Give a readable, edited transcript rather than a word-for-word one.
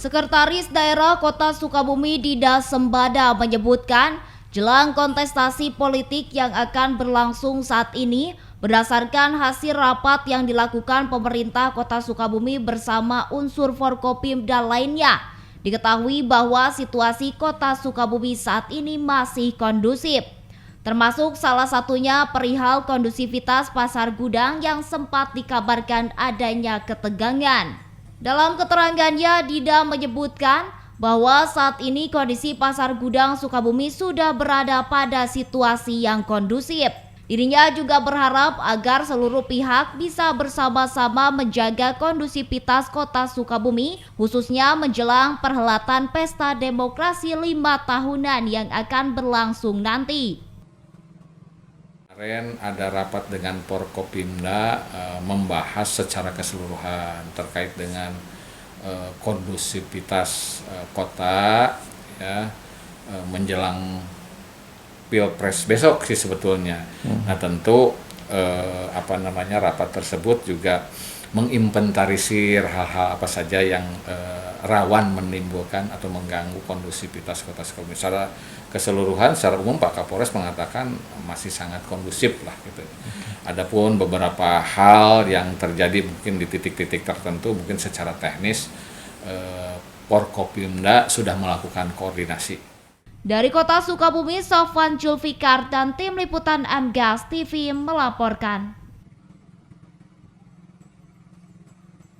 Sekretaris Daerah Kota Sukabumi Dida Sembada menyebutkan, jelang kontestasi politik yang akan berlangsung saat ini, berdasarkan hasil rapat yang dilakukan pemerintah Kota Sukabumi bersama unsur Forkopimda lainnya, diketahui bahwa situasi Kota Sukabumi saat ini masih kondusif. Termasuk salah satunya perihal kondusivitas pasar gudang yang sempat dikabarkan adanya ketegangan. Dalam keterangannya, Dida menyebutkan bahwa saat ini kondisi pasar gudang Sukabumi sudah berada pada situasi yang kondusif. Dirinya juga berharap agar seluruh pihak bisa bersama-sama menjaga kondusivitas Kota Sukabumi, khususnya menjelang perhelatan Pesta Demokrasi 5 tahunan yang akan berlangsung nanti. Kemarin ada rapat dengan Forkopimda membahas secara keseluruhan terkait dengan kondusivitas kota ya, menjelang Pilpres besok sih sebetulnya. Nah tentu rapat tersebut juga menginventarisir hal-hal apa saja yang rawan menimbulkan atau mengganggu kondusivitas Kota Sukabumi. Secara keseluruhan, secara umum Pak Kapolres mengatakan masih sangat kondusif lah gitu. Adapun beberapa hal yang terjadi mungkin di titik-titik tertentu, mungkin secara teknis Forkopimda sudah melakukan koordinasi. Dari Kota Sukabumi, Sofwan Julfikar dan tim liputan MGAS TV melaporkan.